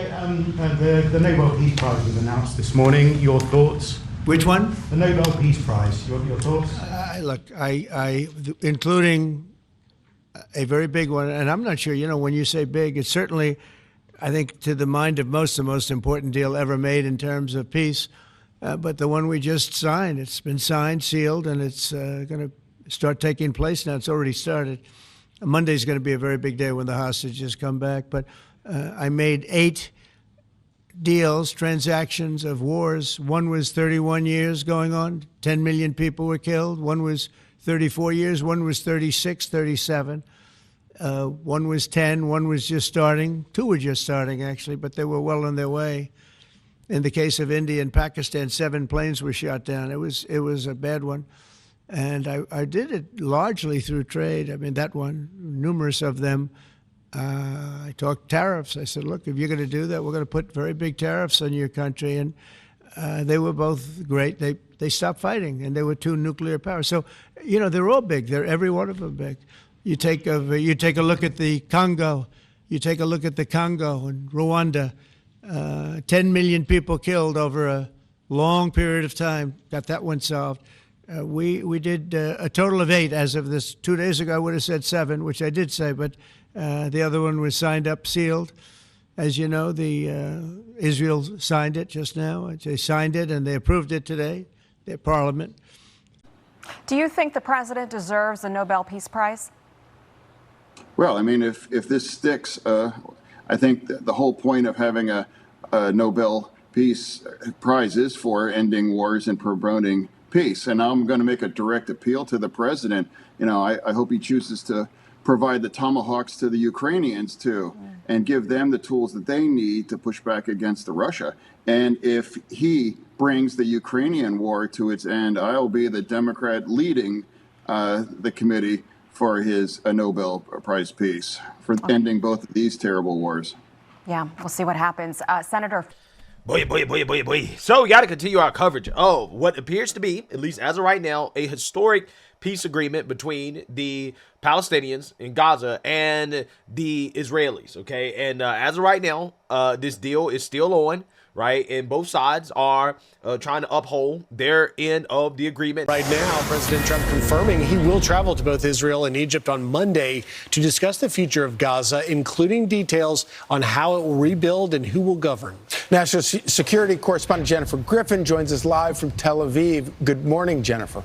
The Nobel Peace Prize was announced this morning. Your thoughts? Which one? The Nobel Peace Prize. Your thoughts? Look, including a very big one, and I'm not sure, when you say big, it's certainly, I think, to the mind of most, the most important deal ever made in terms of peace. But the one we just signed, it's been signed, sealed, and it's going to start taking place now. It's already started. Monday's going to be a very big day when the hostages come back. But I made 8 deals, transactions of wars. One was 31 years going on, 10 million people were killed. One was 34 years, one was 36, 37. One was 10, one was just starting. 2 were just starting, actually, but they were well on their way. In the case of India and Pakistan, 7 planes were shot down. It was a bad one. And I did it largely through trade. I mean, that one, numerous of them. I talked tariffs. I said, look, if you're going to do that, we're going to put very big tariffs on your country. And they were both great. They stopped fighting, and there were 2 nuclear powers. So, they're all big. They're every one of them big. You take a look at the Congo. You take a look at the Congo and Rwanda. 10 million people killed over a long period of time. Got that one solved. We did a total of 8 as of this 2 days ago. I would have said 7, which I did say, but the other one was signed up, sealed. As you know, Israel signed it just now. They signed it and they approved it today, their parliament. Do you think the president deserves a Nobel Peace Prize? Well, I mean, if this sticks, I think the whole point of having a Nobel Peace Prize is for ending wars and promoting peace. And I'm going to make a direct appeal to the president. I hope he chooses to provide the tomahawks to the Ukrainians too, and give them the tools that they need to push back against Russia. And if he brings the Ukrainian war to its end, I'll be the Democrat leading the committee for his Nobel Prize Peace for ending both of these terrible wars. Yeah, we'll see what happens. Senator. Boy. So we got to continue our coverage of what appears to be, at least as of right now, a historic peace agreement between the Palestinians in Gaza and the Israelis, okay? And as of right now, this deal is still on, right? And both sides are trying to uphold their end of the agreement. Right now, President Trump confirming he will travel to both Israel and Egypt on Monday to discuss the future of Gaza, including details on how it will rebuild and who will govern. National Security Correspondent Jennifer Griffin joins us live from Tel Aviv. Good morning, Jennifer.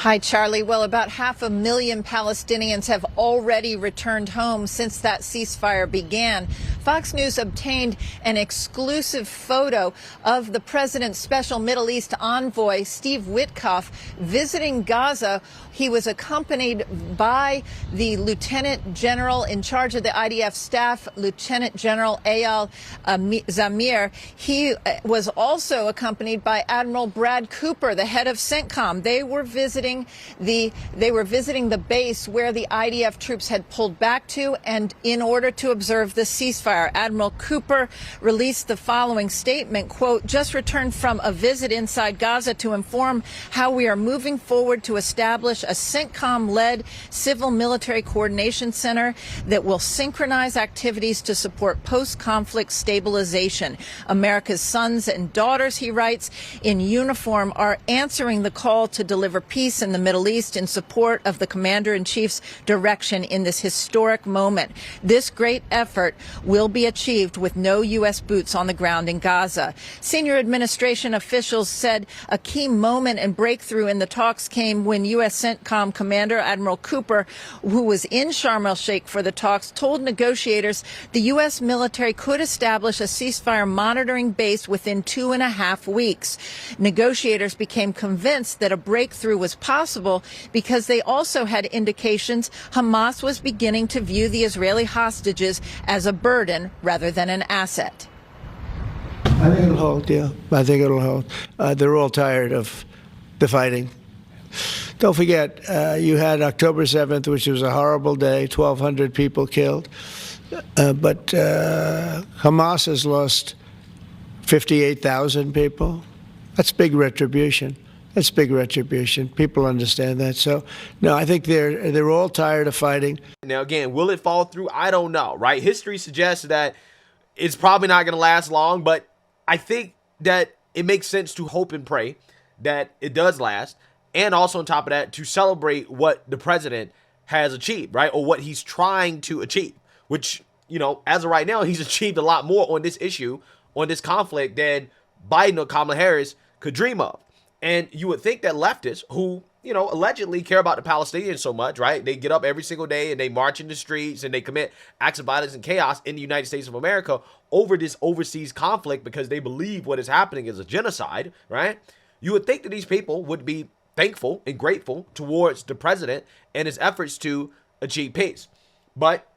Hi, Charlie. Well, about 500,000 Palestinians have already returned home since that ceasefire began. Fox News obtained an exclusive photo of the president's special Middle East envoy, Steve Witkoff, visiting Gaza. He was accompanied by the lieutenant general in charge of the IDF staff, Lieutenant General Eyal Zamir. He was also accompanied by Admiral Brad Cooper, the head of CENTCOM. They were visiting the base where the IDF troops had pulled back to, and in order to observe the ceasefire. Admiral Cooper released the following statement, quote, "Just returned from a visit inside Gaza to inform how we are moving forward to establish a CENTCOM-led civil military coordination center that will synchronize activities to support post-conflict stabilization. America's sons and daughters," he writes, "in uniform are answering the call to deliver peace in the Middle East in support of the Commander-in-Chief's direction in this historic moment. This great effort will be achieved with no U.S. boots on the ground in Gaza." Senior administration officials said a key moment and breakthrough in the talks came when U.S. CENTCOM Commander Admiral Cooper, who was in Sharm el-Sheikh for the talks, told negotiators the U.S. military could establish a ceasefire monitoring base within 2.5 weeks. Negotiators became convinced that a breakthrough was possible because they also had indications Hamas was beginning to view the Israeli hostages as a burden rather than an asset. I think it'll hold, yeah. I think it'll hold. They're all tired of the fighting. Don't forget, you had October 7th, which was a horrible day, 1,200 people killed. But Hamas has lost 58,000 people. That's big retribution. That's big retribution. People understand that. So, no, I think they're all tired of fighting. Now, again, will it fall through? I don't know, right? History suggests that it's probably not going to last long, but I think that it makes sense to hope and pray that it does last. And also on top of that, to celebrate what the president has achieved, right? Or what he's trying to achieve, which, you know, as of right now, he's achieved a lot more on this issue, on this conflict, than Biden or Kamala Harris could dream of. And you would think that leftists who, you know, allegedly care about the Palestinians so much, right? They get up every single day and they march in the streets and they commit acts of violence and chaos in the United States of America over this overseas conflict because they believe what is happening is a genocide, right? You would think that these people would be thankful and grateful towards the president and his efforts to achieve peace. But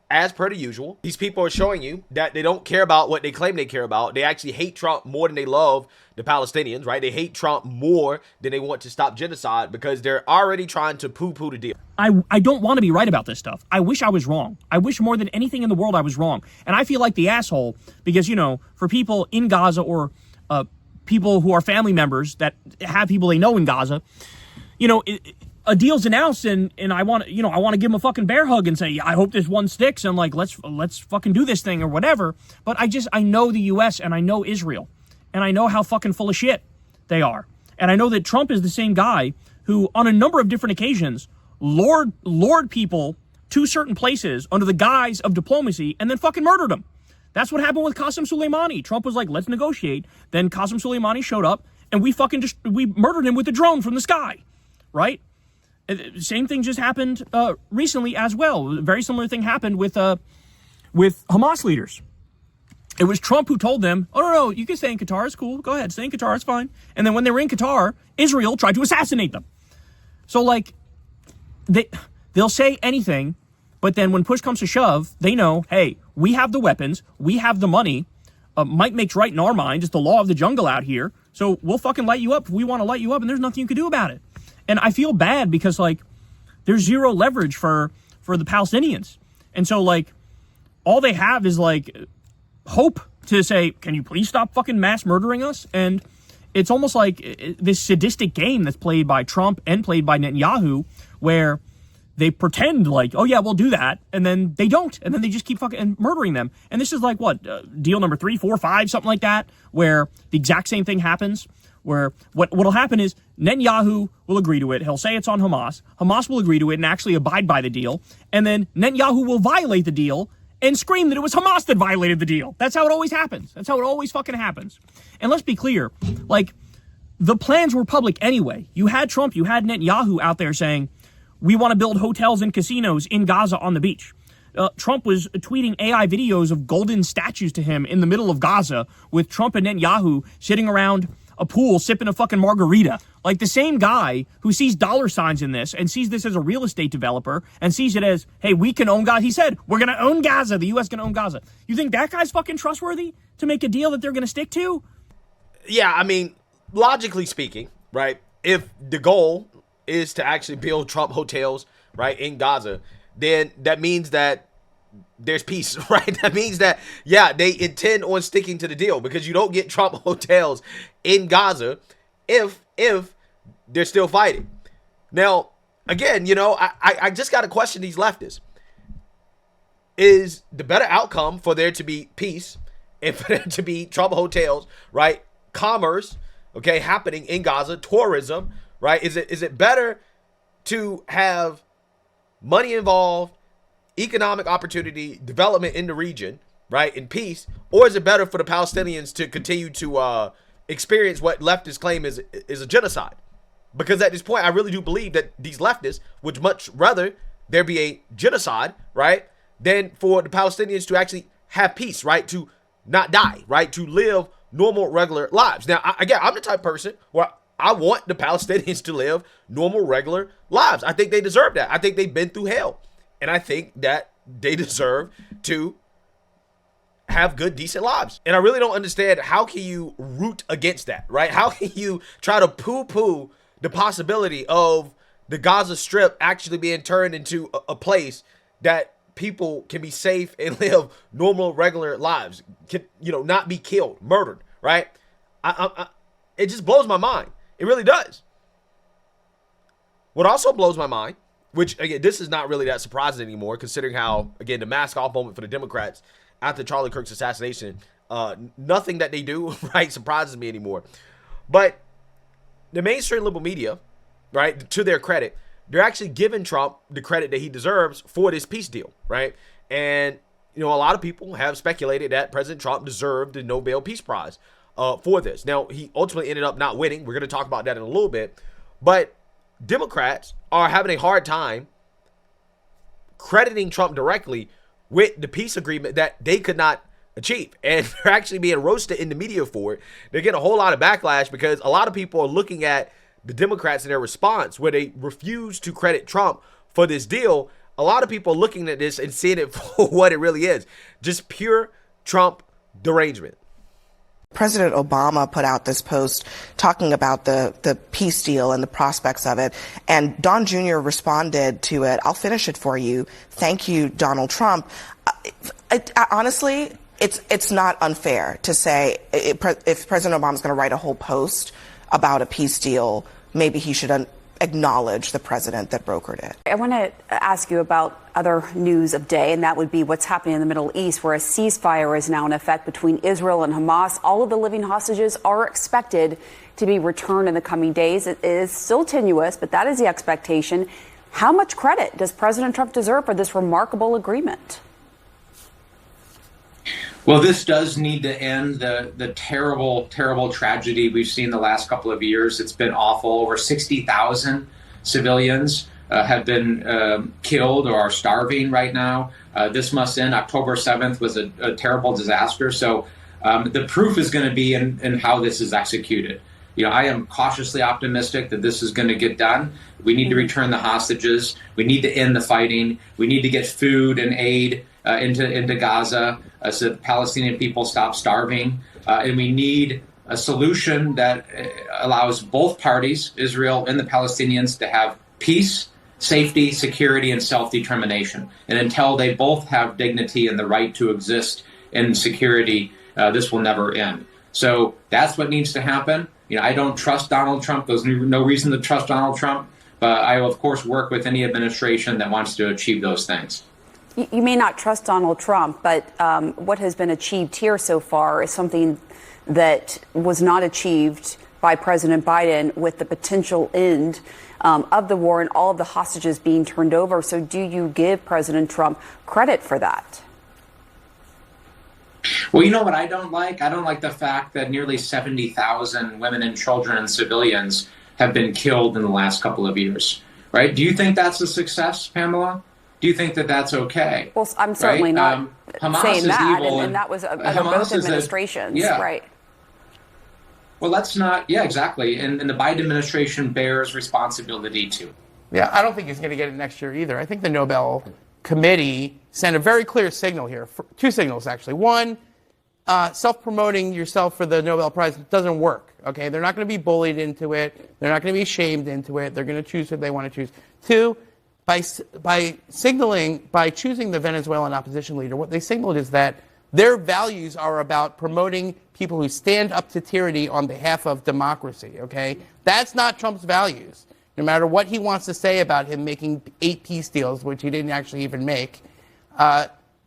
as per the usual, these people are showing you that they don't care about what they claim they care about. They actually hate Trump more than they love the Palestinians, right? They hate Trump more than they want to stop genocide because they're already trying to poo-poo the deal. I don't want to be right about this stuff. I wish I was wrong. I wish more than anything in the world I was wrong. And I feel like the asshole because, you know, for people in Gaza or people who are family members that have people they know in Gaza, you know, a deal's announced and I want to give him a fucking bear hug and say, I hope this one sticks and like, let's fucking do this thing or whatever. But I know the US and I know Israel and I know how fucking full of shit they are. And I know that Trump is the same guy who on a number of different occasions lured people to certain places under the guise of diplomacy and then fucking murdered them. That's what happened with Qasem Soleimani. Trump was like, let's negotiate. Then Qasem Soleimani showed up and we murdered him with a drone from the sky, right? Same thing just happened recently as well. A very similar thing happened with Hamas leaders. It was Trump who told them, oh, no, you can stay in Qatar. It's cool. Go ahead. Stay in Qatar. It's fine. And then when they were in Qatar, Israel tried to assassinate them. So, like, they'll say anything, but then when push comes to shove, they know, hey, we have the weapons. We have the money. Might makes right in our mind. It's the law of the jungle out here. So we'll fucking light you up if we want to light you up, and there's nothing you can do about it. And I feel bad because, like, there's zero leverage for the Palestinians. And so, like, all they have is, like, hope to say, can you please stop fucking mass murdering us? And it's almost like this sadistic game that's played by Trump and played by Netanyahu where they pretend like, oh, yeah, we'll do that. And then they don't. And then they just keep fucking murdering them. And this is like, what, deal number 3, 4, 5, something like that, where the exact same thing happens. Where what'll happen is Netanyahu will agree to it. He'll say it's on Hamas. Hamas will agree to it and actually abide by the deal. And then Netanyahu will violate the deal and scream that it was Hamas that violated the deal. That's how it always happens. That's how it always fucking happens. And let's be clear, like, the plans were public anyway. You had Trump, you had Netanyahu out there saying, we want to build hotels and casinos in Gaza on the beach. Trump was tweeting AI videos of golden statues to him in the middle of Gaza with Trump and Netanyahu sitting around a pool sipping a fucking margarita. Like the same guy who sees dollar signs in this and sees this as a real estate developer and sees it as, hey, we can own Gaza. He said, we're going to own Gaza. The U.S. can own Gaza. You think that guy's fucking trustworthy to make a deal that they're going to stick to? Yeah, I mean, logically speaking, right, if the goal is to actually build Trump hotels, right, in Gaza, then that means that there's peace, right? That means that, yeah, they intend on sticking to the deal because you don't get Trump hotels in Gaza if they're still fighting. Now, again, you know, I just got to question these leftists. Is the better outcome for there to be peace and for there to be Trump hotels, right? Commerce, okay, happening in Gaza, tourism, right? Is it better to have money involved, economic opportunity, development in the region, right, in peace, or is it better for the Palestinians to continue to experience what leftists claim is a genocide? Because at this point, I really do believe that these leftists would much rather there be a genocide, right, than for the Palestinians to actually have peace, right, to not die, right, to live normal, regular lives. Now, again, I'm the type of person where I want the Palestinians to live normal, regular lives. I think they deserve that. I think they've been through hell. And I think that they deserve to have good, decent lives. And I really don't understand how can you root against that, right? How can you try to poo-poo the possibility of the Gaza Strip actually being turned into a place that people can be safe and live normal, regular lives, can, you know, not be killed, murdered, right? It just blows my mind. It really does. What also blows my mind, which, again, this is not really that surprising anymore, considering how, again, the mask off moment for the Democrats after Charlie Kirk's assassination, nothing that they do, right, surprises me anymore. But the mainstream liberal media, right, to their credit, they're actually giving Trump the credit that he deserves for this peace deal, right? And, a lot of people have speculated that President Trump deserved the Nobel Peace Prize for this. Now, he ultimately ended up not winning. We're going to talk about that in a little bit. But Democrats are having a hard time crediting Trump directly with the peace agreement that they could not achieve. And they're actually being roasted in the media for it. They're getting a whole lot of backlash because a lot of people are looking at the Democrats and their response where they refuse to credit Trump for this deal. A lot of people are looking at this and seeing it for what it really is. Just pure Trump derangement. President Obama put out this post talking about the peace deal and the prospects of it. And Don Jr. responded to it. I'll finish it for you. Thank you, Donald Trump. Honestly, it's not unfair to say if President Obama's going to write a whole post about a peace deal, maybe he should acknowledge the president that brokered it. I want to ask you about other news of day, and that would be what's happening in the Middle East, where a ceasefire is now in effect between Israel and Hamas. All of the living hostages are expected to be returned in the coming days. It is still tenuous, but that is the expectation. How much credit does President Trump deserve for this remarkable agreement? Well, this does need to end the terrible, terrible tragedy we've seen the last couple of years. It's been awful. Over 60,000 civilians have been killed or are starving right now. This must end. October 7th was a terrible disaster. So the proof is going to be in how this is executed. I am cautiously optimistic that this is going to get done. We need to return the hostages. We need to end the fighting. We need to get food and aid into Gaza so that Palestinian people stop starving. And we need a solution that allows both parties, Israel and the Palestinians, to have peace, safety, security, and self-determination. And until they both have dignity and the right to exist in security, this will never end. So that's what needs to happen. I don't trust Donald Trump. There's no reason to trust Donald Trump. But I will, of course, work with any administration that wants to achieve those things. You may not trust Donald Trump, but what has been achieved here so far is something that was not achieved by President Biden, with the potential end of the war and all of the hostages being turned over. So do you give President Trump credit for that? Well, you know what I don't like? I don't like the fact that nearly 70,000 women and children and civilians have been killed in the last couple of years, right? Do you think that's a success, Pamela? Do you think that that's okay? Well, I'm certainly not saying that, evil, and that was under both administrations, right? Well, let's not, exactly. And the Biden administration bears responsibility too. Yeah, I don't think he's going to get it next year either. I think the Nobel Committee sent a very clear signal here. Two signals, actually. One, self-promoting yourself for the Nobel Prize doesn't work, okay? They're not going to be bullied into it. They're not going to be shamed into it. They're going to choose who they want to choose. Two, by choosing the Venezuelan opposition leader, what they signaled is that their values are about promoting people who stand up to tyranny on behalf of democracy, okay? That's not Trump's values. No matter what he wants to say about him making 8 peace deals, which he didn't actually even make,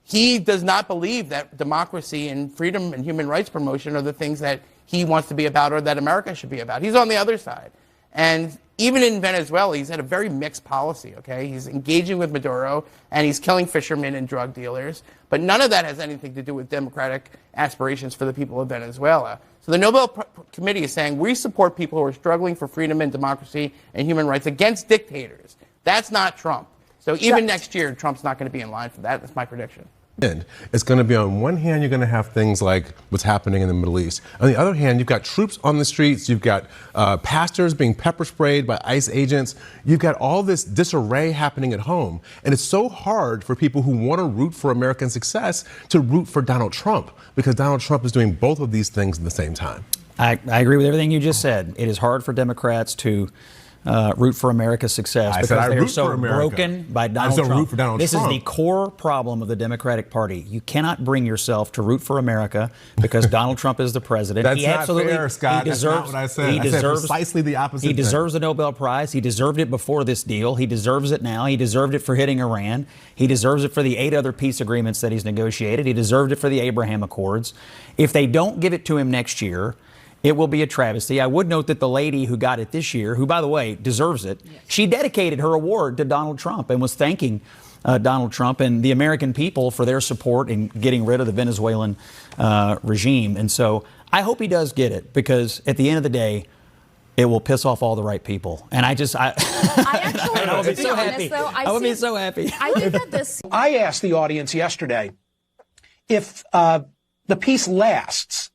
he does not believe that democracy and freedom and human rights promotion are the things that he wants to be about or that America should be about. He's on the other side. And even in Venezuela, he's had a very mixed policy, okay? He's engaging with Maduro, and he's killing fishermen and drug dealers. But none of that has anything to do with democratic aspirations for the people of Venezuela. So the Nobel Committee is saying we support people who are struggling for freedom and democracy and human rights against dictators. That's not Trump. So even next year, Trump's not going to be in line for that. That's my prediction. It's going to be, on one hand, you're going to have things like what's happening in the Middle East. On the other hand, you've got troops on the streets. You've got pastors being pepper sprayed by ICE agents. You've got all this disarray happening at home. And it's so hard for people who want to root for American success to root for Donald Trump, because Donald Trump is doing both of these things at the same time. I agree with everything you just said. It is hard for Democrats to root for America's success because they are so broken by Donald Trump. Root for Donald this Trump. is the core problem of the Democratic Party. You cannot bring yourself to root for America because Donald Trump is the president. That's he not absolutely, fair, Scott. He deserves, That's not what I said. He I deserves, said precisely the opposite He thing. deserves the Nobel Prize. He deserved it before this deal. He deserves it now. He deserved it for hitting Iran. He deserves it for the 8 other peace agreements that he's negotiated. He deserved it for the Abraham Accords. If they don't give it to him next year, it will be a travesty. I would note that the lady who got it this year, who, by the way, deserves it, she dedicated her award to Donald Trump and was thanking Donald Trump and the American people for their support in getting rid of the Venezuelan regime. And so I hope he does get it because at the end of the day, it will piss off all the right people. And I would be so happy. I would be so happy. I think that this. I asked the audience yesterday if the peace lasts,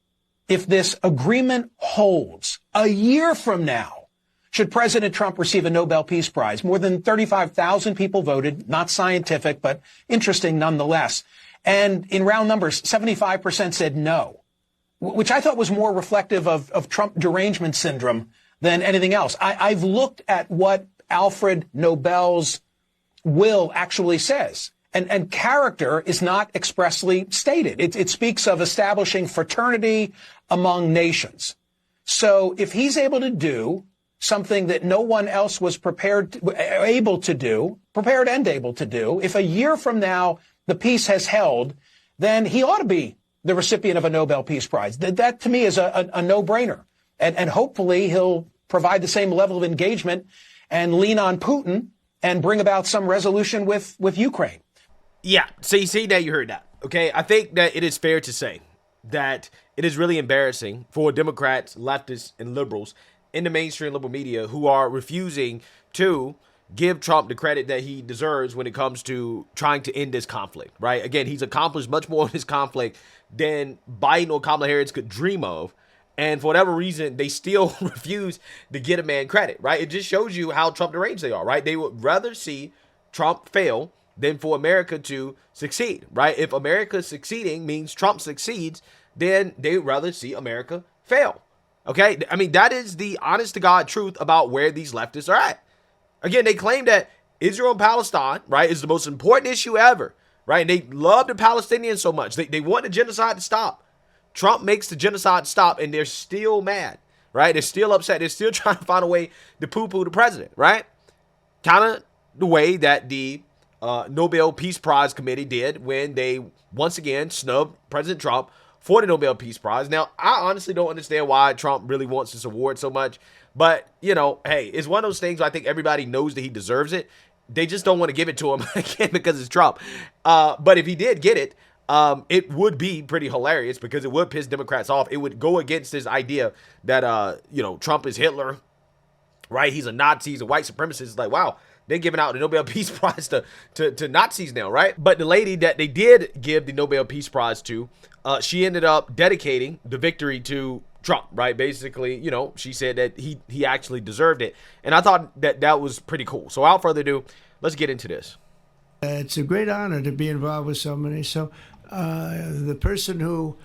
if this agreement holds a year from now, should President Trump receive a Nobel Peace Prize? More than 35,000 people voted, not scientific, but interesting nonetheless. And in round numbers, 75% said no, which I thought was more reflective of Trump derangement syndrome than anything else. I've looked at what Alfred Nobel's will actually says. And character is not expressly stated. It speaks of establishing fraternity among nations. So if he's able to do something that no one else was prepared and able to do, if a year from now the peace has held, then he ought to be the recipient of a Nobel Peace Prize. That to me is a no-brainer. And hopefully he'll provide the same level of engagement and lean on Putin and bring about some resolution with Ukraine. Yeah, so you see, now you heard that, okay? I think that it is fair to say that it is really embarrassing for Democrats, leftists, and liberals in the mainstream liberal media who are refusing to give Trump the credit that he deserves when it comes to trying to end this conflict, right? Again, he's accomplished much more in this conflict than Biden or Kamala Harris could dream of. And for whatever reason, they still refuse to get a man credit, right? It just shows you how Trump deranged they are, right? They would rather see Trump fail than for America to succeed, right? If America succeeding means Trump succeeds, then they'd rather see America fail, okay? I mean, that is the honest-to-God truth about where these leftists are at. Again, they claim that Israel and Palestine, right, is the most important issue ever, right? And they love the Palestinians so much. They want the genocide to stop. Trump makes the genocide stop, and they're still mad, right? They're still upset. They're still trying to find a way to poo-poo the president, right? Kind of the way that the Nobel Peace Prize committee did when they once again snubbed President Trump for the Nobel Peace Prize. Now, I honestly don't understand why Trump really wants this award so much, but, you know, hey, it's one of those things where I think everybody knows that he deserves it. They just don't want to give it to him again because it's Trump. But if he did get it, it would be pretty hilarious because it would piss Democrats off. It would go against this idea that, you know, Trump is Hitler, right? He's a Nazi, he's a white supremacist. It's like, wow, they're giving out the Nobel Peace Prize to Nazis now, right? But the lady that they did give the Nobel Peace Prize to, she ended up dedicating the victory to Trump, right? Basically, you know, she said that he actually deserved it. And I thought that was pretty cool. So without further ado, let's get into this. It's a great honor to be involved with so many. So the person who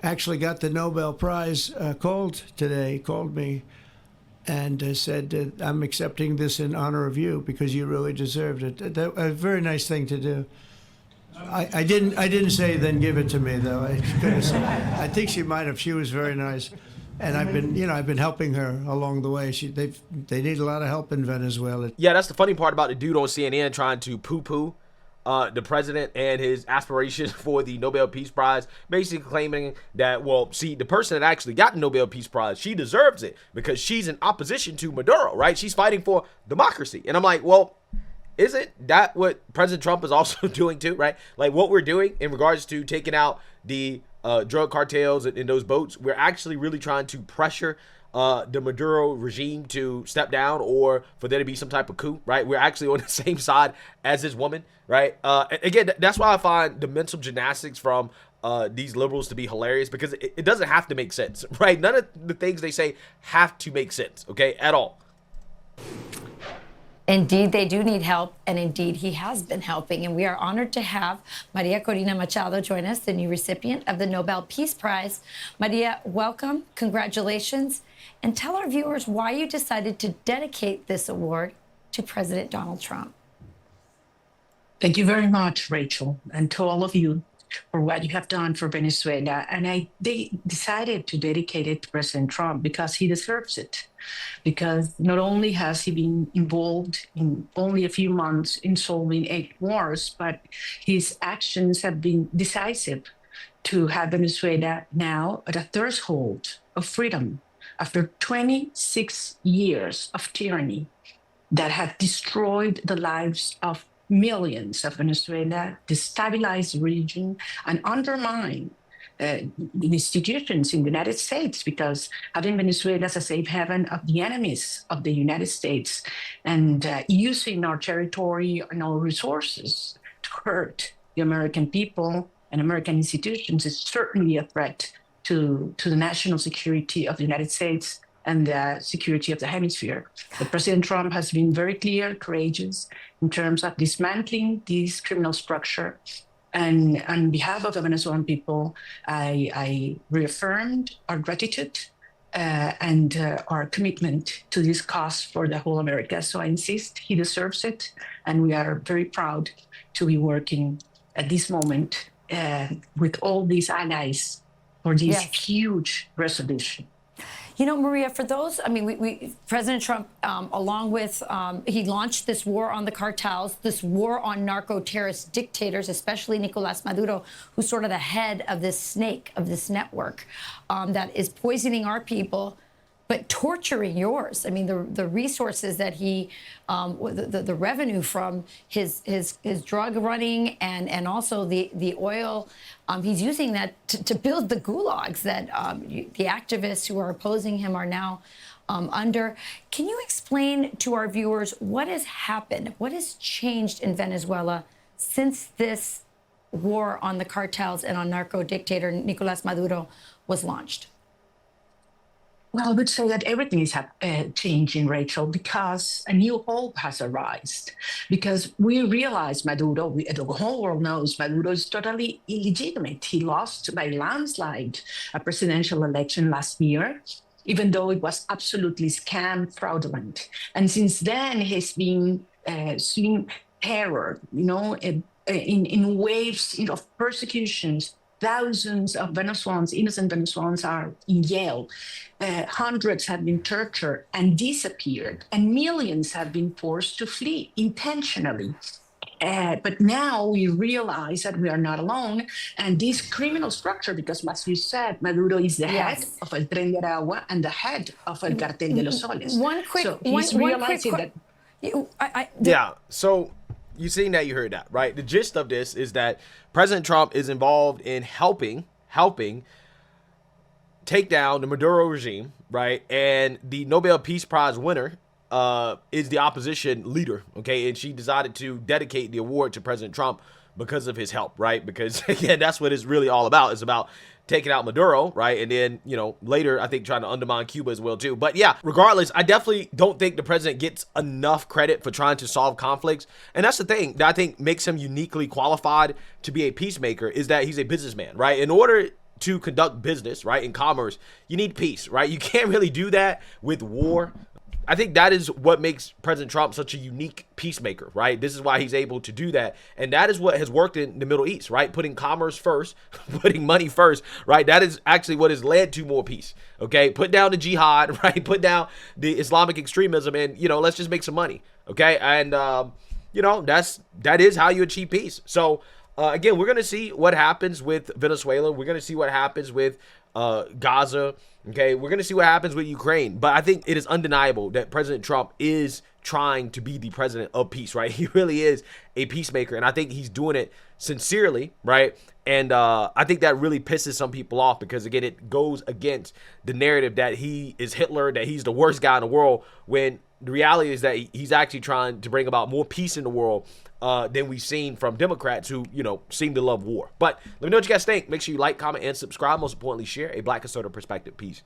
actually got the Nobel Prize called me and said, I'm accepting this in honor of you because you really deserved it. That a very nice thing to do. I didn't say then give it to me though. I think she might have. She was very nice, and I've been helping her along the way. They need a lot of help in Venezuela. Yeah, that's the funny part about the dude on CNN trying to poo-poo the president and his aspirations for the Nobel Peace Prize, basically claiming that, well, see, the person that actually got the Nobel Peace Prize, she deserves it because she's in opposition to Maduro, right? She's fighting for democracy. And I'm like, well, isn't that what President Trump is also doing too, right? Like what we're doing in regards to taking out the drug cartels in those boats, we're actually really trying to pressure the Maduro regime to step down or for there to be some type of coup, right? We're actually on the same side as this woman, right? Again, that's why I find the mental gymnastics from these liberals to be hilarious because it doesn't have to make sense, right? None of the things they say have to make sense, okay, at all. Indeed, they do need help, and indeed, he has been helping. And we are honored to have María Corina Machado join us, the new recipient of the Nobel Peace Prize. Maria, welcome, congratulations, and tell our viewers why you decided to dedicate this award to President Donald Trump. Thank you very much, Rachel, and to all of you for what you have done for Venezuela. And they decided to dedicate it to President Trump because he deserves it. Because not only has he been involved in only a few months in solving 8 wars, but his actions have been decisive to have Venezuela now at a threshold of freedom after 26 years of tyranny that have destroyed the lives of millions of Venezuela, destabilize the region, and undermine the institutions in the United States, because having Venezuela as a safe haven of the enemies of the United States and using our territory and our resources to hurt the American people and American institutions is certainly a threat to the national security of the United States and the security of the hemisphere. But President Trump has been very clear, courageous in terms of dismantling this criminal structure. And on behalf of the Venezuelan people, I reaffirmed our gratitude and our commitment to this cause for the whole America. So I insist he deserves it. And we are very proud to be working at this moment with all these allies for this huge resolution. You know, Maria, for those, I mean, President Trump, along with, he launched this war on the cartels, this war on narco-terrorist dictators, especially Nicolas Maduro, who's sort of the head of this snake, of this network that is poisoning our people, but torturing yours. I mean, the resources that he, the revenue from his drug running and also the oil, he's using that to build the gulags that the activists who are opposing him are now under. Can you explain to our viewers what has happened, what has changed in Venezuela since this war on the cartels and on narco dictator Nicolas Maduro was launched? Well, I would say that everything is changing, Rachel, because a new hope has arisen. Because we realize Maduro, the whole world knows Maduro is totally illegitimate. He lost by landslide a presidential election last year, even though it was absolutely scam, fraudulent. And since then, he's been seeing terror, you know, in waves of persecutions. Thousands of Venezuelans, innocent Venezuelans, are in jail. Hundreds have been tortured and disappeared, and millions have been forced to flee intentionally. But now we realize that we are not alone, and this criminal structure, because as you said, Maduro is the head of El Tren de Aragua and the head of El Cartel de los Soles. So you seen that, you heard that, right? The gist of this is that President Trump is involved in helping take down the Maduro regime, right? And the Nobel Peace Prize winner is the opposition leader, okay? And she decided to dedicate the award to President Trump because of his help, right? Because, again, that's what it's really all about. It's about taking out Maduro, right? And then, you know, later, I think trying to undermine Cuba as well, too. But yeah, regardless, I definitely don't think the president gets enough credit for trying to solve conflicts. And that's the thing that I think makes him uniquely qualified to be a peacemaker, is that he's a businessman, right? In order to conduct business, right, in commerce, you need peace, right? You can't really do that with war. I think that is what makes President Trump such a unique peacemaker, right? This is why he's able to do that. And that is what has worked in the Middle East, right? Putting commerce first, putting money first, right? That is actually what has led to more peace, okay? Put down the jihad, right? Put down the Islamic extremism and, you know, let's just make some money, okay? And, you know, that is how you achieve peace. So, again, we're going to see what happens with Venezuela. We're going to see what happens with Gaza. Okay, we're going to see what happens with Ukraine. But I think it is undeniable that President Trump is trying to be the president of peace, right? He really is a peacemaker. And I think he's doing it sincerely, right? And I think that really pisses some people off because, again, it goes against the narrative that he is Hitler, that he's the worst guy in the world, when the reality is that he's actually trying to bring about more peace in the world than we've seen from Democrats who, you know, seem to love war. But let me know what you guys think. Make sure you like, comment, and subscribe. Most importantly, share a Black conservative perspective. Peace.